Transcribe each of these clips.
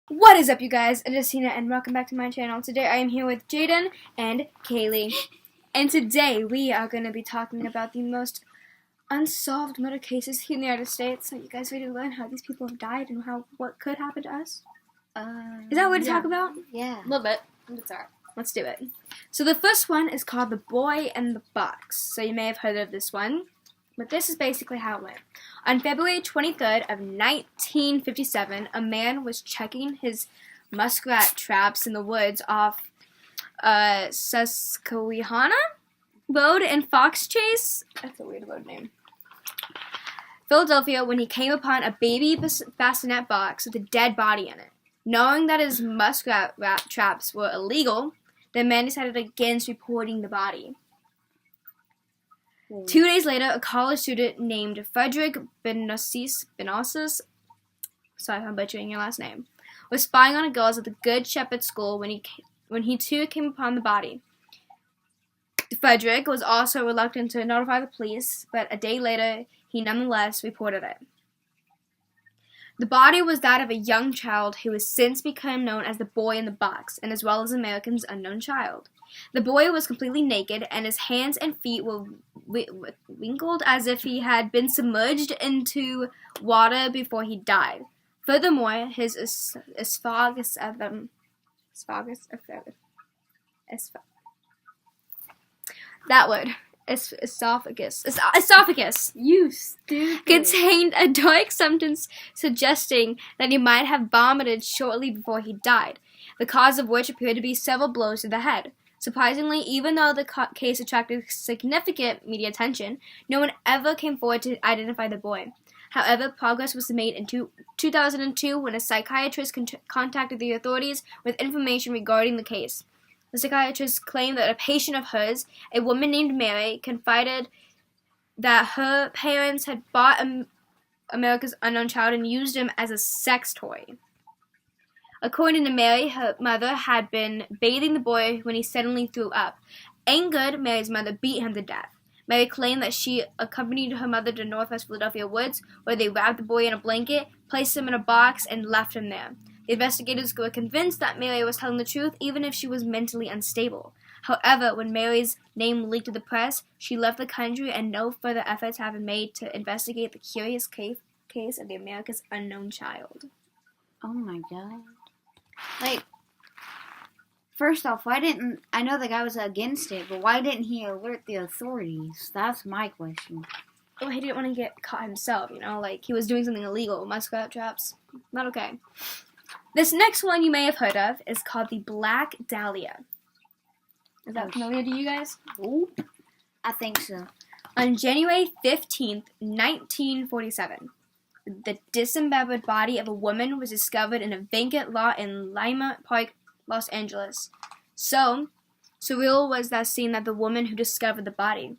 What is up, you guys? It is Tina, and welcome back to my channel. Today I am here with Jaden and Kaylee. And today we are going to be talking about the most unsolved murder cases here in the United States. So you guys ready to learn how these people have died and what could happen to us? Is that what to talk about? Yeah. A little bit. Let's do it. So the first one is called The Boy and the Box. So you may have heard of this one. But this is basically how it went. On February 23rd of 1957, a man was checking his muskrat traps in the woods off Susquehanna Road in Fox Chase. That's a weird road name. Philadelphia, when he came upon a baby bassinet box with a dead body in it. Knowing that his muskrat traps were illegal, the man decided against reporting the body. 2 days later, a college student named Frederick Benosis, sorry if I'm butchering your last name, was spying on girls at the Good Shepherd School when he too came upon the body. Frederick was also reluctant to notify the police, but a day later, he nonetheless reported it. The body was that of a young child who has since become known as the Boy in the Box, and as well as Americans' unknown child. The boy was completely naked, and his hands and feet were wrinkled as if he had been submerged into water before he died. Furthermore, his esophagus, You stupid. contained a dark substance suggesting that he might have vomited shortly before he died, the cause of which appeared to be several blows to the head. Surprisingly, even though the case attracted significant media attention, no one ever came forward to identify the boy. However, progress was made in 2002 when a psychiatrist contacted the authorities with information regarding the case. The psychiatrist claimed that a patient of hers, a woman named Mary, confided that her parents had bought America's unknown child and used him as a sex toy. According to Mary, her mother had been bathing the boy when he suddenly threw up. Angered, Mary's mother beat him to death. Mary claimed that she accompanied her mother to Northwest Philadelphia woods, where they wrapped the boy in a blanket, placed him in a box, and left him there. The investigators were convinced that Mary was telling the truth, even if she was mentally unstable. However, when Mary's name leaked to the press, she left the country, and no further efforts have been made to investigate the curious case of the America's unknown child. Oh my god. First off, I know the guy was against it, but why didn't he alert the authorities? That's my question. Well, he didn't want to get caught himself, he was doing something illegal. Muskrat traps, not okay. This next one you may have heard of is called the Black Dahlia. Is that familiar to you guys? Nope. I think so. On January 15th, 1947, the dismembered body of a woman was discovered in a vacant lot in Lima Park, Los Angeles. So surreal was that scene that the woman who discovered the body,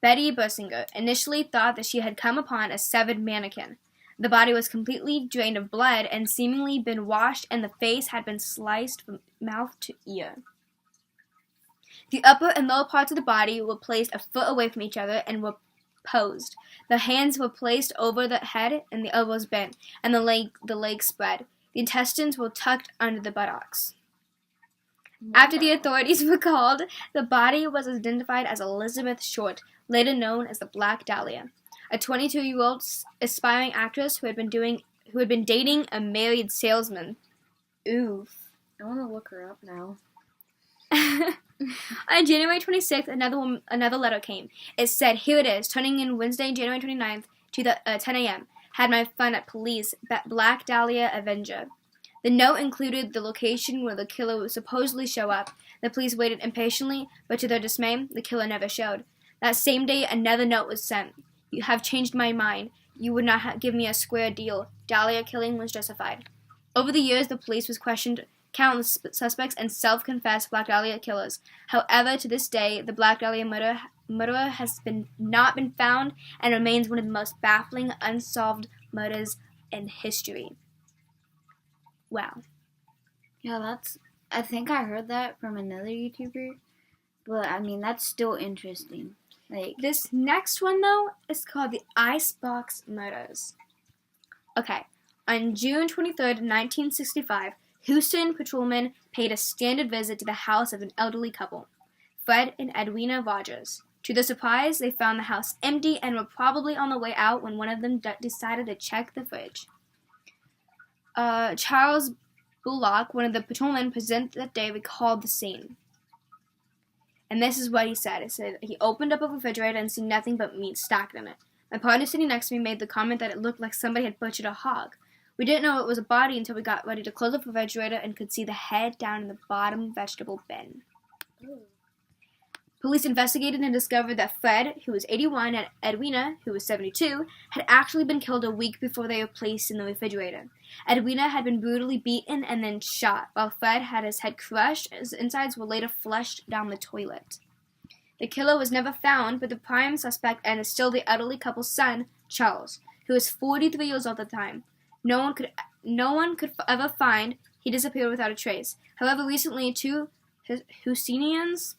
Betty Bersinger, initially thought that she had come upon a severed mannequin. The body was completely drained of blood and seemingly been washed, and the face had been sliced from mouth to ear. The upper and lower parts of the body were placed a foot away from each other and were posed. The hands were placed over the head and the elbows bent, and the legs spread. The intestines were tucked under the buttocks. After the authorities were called, the body was identified as Elizabeth Short, later known as the Black Dahlia, a 22-year-old aspiring actress who had been dating a married salesman. Oof. I want to look her up now. On January 26th, another letter came. It said, "Here it is, turning in Wednesday, January 29th, 10 a.m. Had my fun at police, Black Dahlia Avenger." The note included the location where the killer would supposedly show up. The police waited impatiently, but to their dismay, the killer never showed. That same day, another note was sent. "You have changed my mind. You would not give me a square deal. Dahlia killing was justified." Over the years, the police was questioned countless suspects and self-confessed Black Dahlia killers. However, to this day, the Black Dahlia murderer has not been found and remains one of the most baffling unsolved murders in history. Wow. Yeah, I think I heard that from another YouTuber, but that's still interesting. This next one, though, is called the Icebox Murders. Okay, On June 23, 1965, Houston patrolmen paid a standard visit to the house of an elderly couple, Fred and Edwina Rogers. To their surprise, they found the house empty and were probably on the way out when one of them decided to check the fridge. Charles Bullock, one of the patrolmen present that day, recalled the scene. And this is what he said. It said, he opened up a refrigerator and seen nothing but meat stacked in it. My partner sitting next to me made the comment that it looked like somebody had butchered a hog. We didn't know it was a body until we got ready to close the refrigerator and could see the head down in the bottom vegetable bin. Ooh. Police investigated and discovered that Fred, who was 81, and Edwina, who was 72, had actually been killed a week before they were placed in the refrigerator. Edwina had been brutally beaten and then shot, while Fred had his head crushed. His insides were later flushed down the toilet. The killer was never found, but the prime suspect and is still the elderly couple's son, Charles, who was 43 years old at the time. No one could ever find. He disappeared without a trace. However, recently, two Houstonians,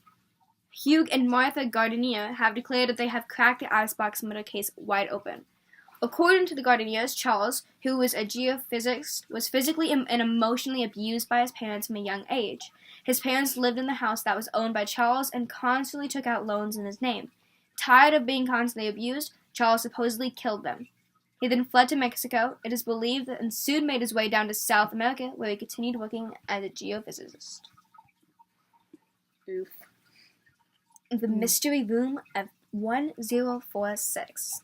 Hugh and Martha Gardenier, have declared that they have cracked the icebox murder case wide open. According to the Gardeniers, Charles, who was a geophysicist, was physically and emotionally abused by his parents from a young age. His parents lived in the house that was owned by Charles and constantly took out loans in his name. Tired of being constantly abused, Charles supposedly killed them. He then fled to Mexico. It is believed that and soon made his way down to South America, where he continued working as a geophysicist. Oof. The mystery room of 1046.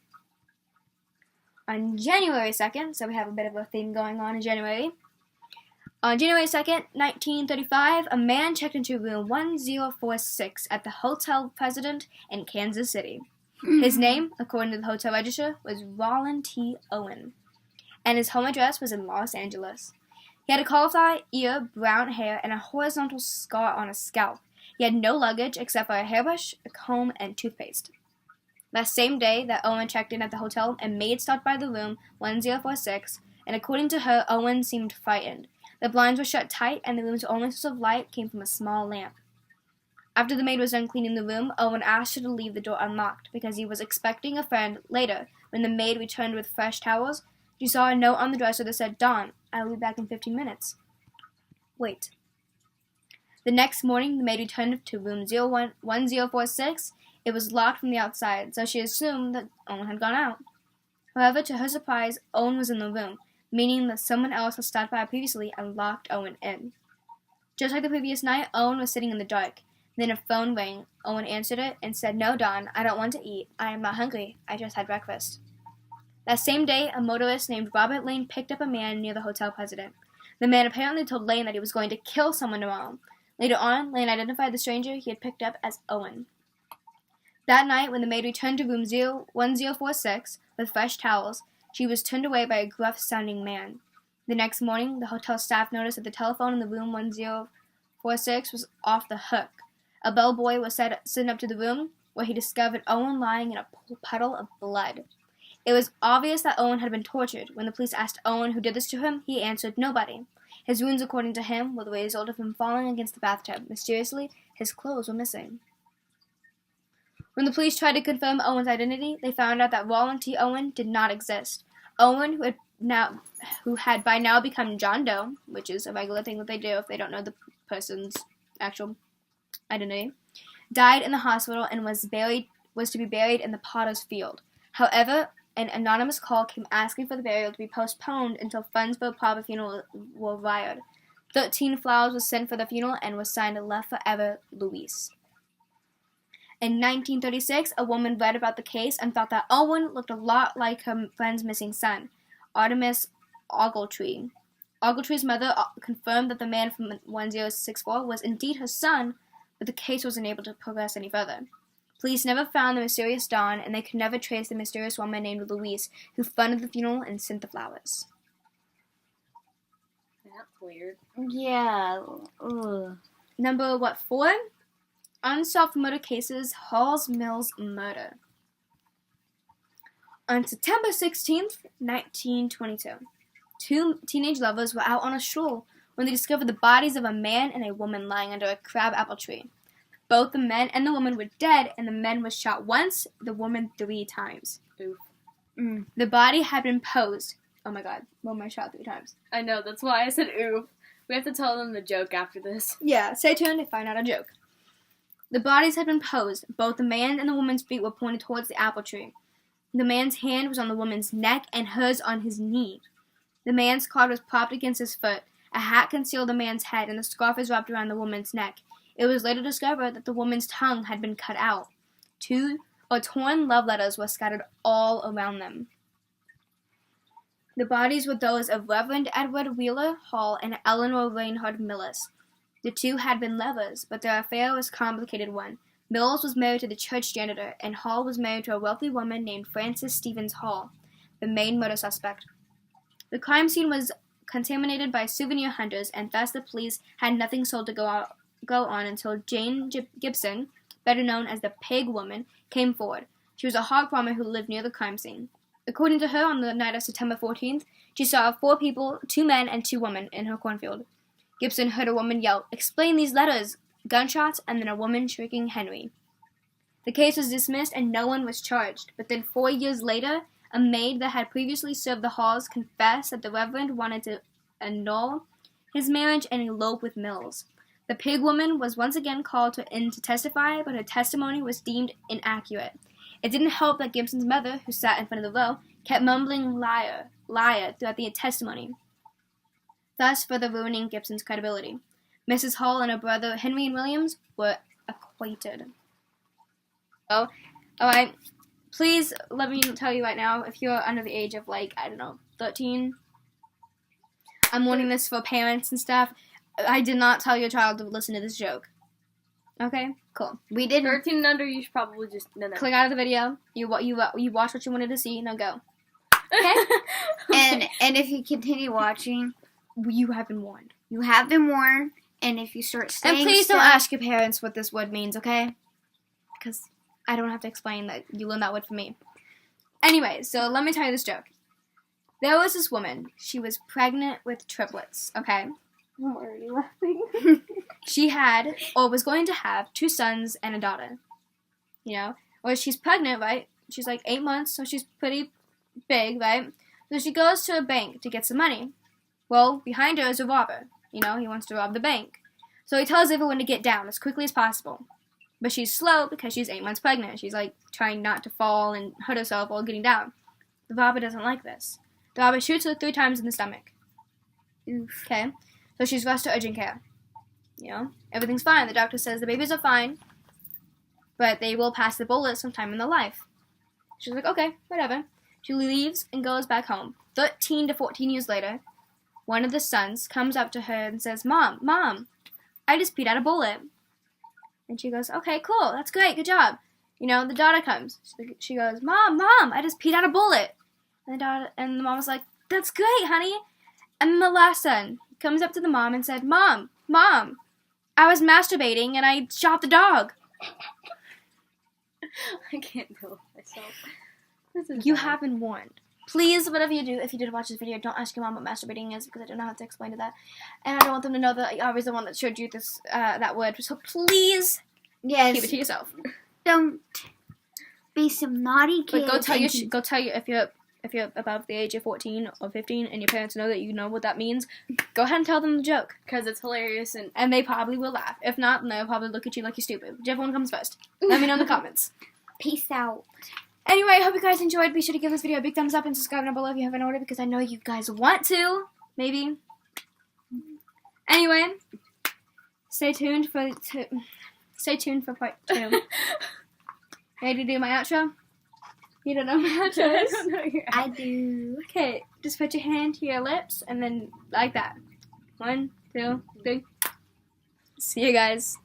On January 2nd, so we have a bit of a theme going on in January. On January 2nd, 1935, a man checked into room 1046 at the Hotel President in Kansas City. His name, according to the hotel register, was Roland T. Owen, and his home address was in Los Angeles. He had a cauliflower ear, brown hair, and a horizontal scar on his scalp. He had no luggage except for a hairbrush, a comb, and toothpaste. That same day that Owen checked in at the hotel, a maid stopped by the room 1046, and according to her, Owen seemed frightened. The blinds were shut tight, and the room's only source of light came from a small lamp. After the maid was done cleaning the room, Owen asked her to leave the door unlocked, because he was expecting a friend. Later, when the maid returned with fresh towels, she saw a note on the dresser that said, "Dawn, I will be back in 15 minutes. Wait." The next morning, the maid returned to room 1046. It was locked from the outside, so she assumed that Owen had gone out. However, to her surprise, Owen was in the room, meaning that someone else had stopped by previously and locked Owen in. Just like the previous night, Owen was sitting in the dark. Then a phone rang. Owen answered it and said, "No, Dawn, I don't want to eat. I am not hungry. I just had breakfast." That same day, a motorist named Robert Lane picked up a man near the Hotel President. The man apparently told Lane that he was going to kill someone tomorrow. Later on, Lane identified the stranger he had picked up as Owen. That night, when the maid returned to room 1046 with fresh towels, she was turned away by a gruff-sounding man. The next morning, the hotel staff noticed that the telephone in the room 1046 was off the hook. A bellboy was sent up to the room, where he discovered Owen lying in a puddle of blood. It was obvious that Owen had been tortured. When the police asked Owen who did this to him, he answered nobody. His wounds, according to him, were the result of him falling against the bathtub. Mysteriously, his clothes were missing. When the police tried to confirm Owen's identity, they found out that Roland T. Owen did not exist. Owen, who had by now become John Doe, which is a regular thing that they do if they don't know the person's actual identity, died in the hospital and was to be buried in the Potter's Field. However, an anonymous call came asking for the burial to be postponed until funds for a proper funeral were wired. 13 flowers were sent for the funeral and was signed "Love Forever, Louise." In 1936, a woman read about the case and thought that Owen looked a lot like her friend's missing son, Artemis Ogletree. Ogletree's mother confirmed that the man from 1064 was indeed her son, but the case wasn't able to progress any further. Police never found the mysterious Dawn, and they could never trace the mysterious woman named Louise who funded the funeral and sent the flowers. That's weird. Yeah. Ugh. Number 4? Unsolved murder cases, Halls Mills murder. On September 16th, 1922, two teenage lovers were out on a stroll when they discovered the bodies of a man and a woman lying under a crabapple tree. Both the men and the woman were dead, and the man was shot once, the woman 3 times. Oof. The body had been posed. Oh my god, woman shot 3 times. I know, that's why I said oof. We have to tell them the joke after this. Yeah, stay tuned to find out a joke. The bodies had been posed. Both the man and the woman's feet were pointed towards the apple tree. The man's hand was on the woman's neck and hers on his knee. The man's card was propped against his foot. A hat concealed the man's head, and the scarf was wrapped around the woman's neck. It was later discovered that the woman's tongue had been cut out. Torn love letters were scattered all around them. The bodies were those of Reverend Edward Wheeler Hall and Eleanor Reinhard Mills. The two had been lovers, but their affair was a complicated one. Mills was married to the church janitor, and Hall was married to a wealthy woman named Frances Stevens Hall, the main murder suspect. The crime scene was contaminated by souvenir hunters, and thus the police had nothing sold to go on until Jane Gibson, better known as the Pig Woman, came forward. She was a hog farmer who lived near the crime scene. According to her, on the night of September 14th, she saw 4 people, 2 men and 2 women, in her cornfield. Gibson heard a woman yell, "Explain these letters!" Gunshots, and then a woman shrieking, "Henry." The case was dismissed and no one was charged, but then 4 years later, a maid that had previously served the Halls confessed that the Reverend wanted to annul his marriage and elope with Mills. The Pig Woman was once again called in to testify, but her testimony was deemed inaccurate. It didn't help that Gibson's mother, who sat in front of the row, kept mumbling "liar, liar" throughout the testimony, thus further ruining Gibson's credibility. Mrs. Hall and her brother Henry and Williams were acquitted. Oh, alright. Please let me tell you right now, if you're under the age of 13, I'm warning this for parents and stuff. I did not tell your child to listen to this joke. Okay? Cool. We didn't. 13 and under, you should probably just no. Click out of the video. You watch what you wanted to see. Now go. Okay? And if you continue watching, You have been warned. you have been warned. And if you start staying And please still, don't ask your parents what this word means, okay? Because I don't have to explain that. You learned that word from me. Anyway, so let me tell you this joke. There was this woman. She was pregnant with triplets, okay? I'm already laughing. She had, or was going to have, 2 sons and a daughter. You know? Well, she's pregnant, right? She's 8 months, so she's pretty big, right? So she goes to a bank to get some money. Well, behind her is a robber. You know, he wants to rob the bank. So he tells everyone to get down as quickly as possible. But she's slow because she's 8 months pregnant. She's trying not to fall and hurt herself while getting down. The robber doesn't like this. The robber shoots her 3 times in the stomach. Oof. Okay? So she's rushed to urgent care. You know, everything's fine. The doctor says the babies are fine, but they will pass the bullet sometime in their life. She's like, okay, whatever. She leaves and goes back home. 13 to 14 years later, one of the sons comes up to her and says, Mom, I just peed out a bullet. And she goes, okay, cool, that's great, good job. You know, the daughter comes. She goes, Mom, I just peed out a bullet. And the mom was like, that's great, honey. And then the last son comes up to the mom and said, Mom, I was masturbating and I shot the dog. I can't deal with myself. You have been warned. Please, whatever you do, if you did watch this video, don't ask your mom what masturbating is because I don't know how to explain to that. And I don't want them to know that I was the one that showed you this that word. So please Yes. keep it to yourself. Don't be some naughty kids. But go tell you if you're above the age of 14 or 15 and your parents know that you know what that means, go ahead and tell them the joke. Because it's hilarious And they probably will laugh. If not, then they'll probably look at you like you're stupid. Whichever one comes first. Let me know in the comments. Peace out. Anyway, I hope you guys enjoyed. Be sure to give this video a big thumbs up and subscribe down below if you haven't already because I know you guys want to. Maybe. Anyway, stay tuned for part 2. Ready to do my outro? You don't know my outro I is? don't know your I do. Okay, just put your hand to your lips and then like that. 1, 2, 3. See you guys.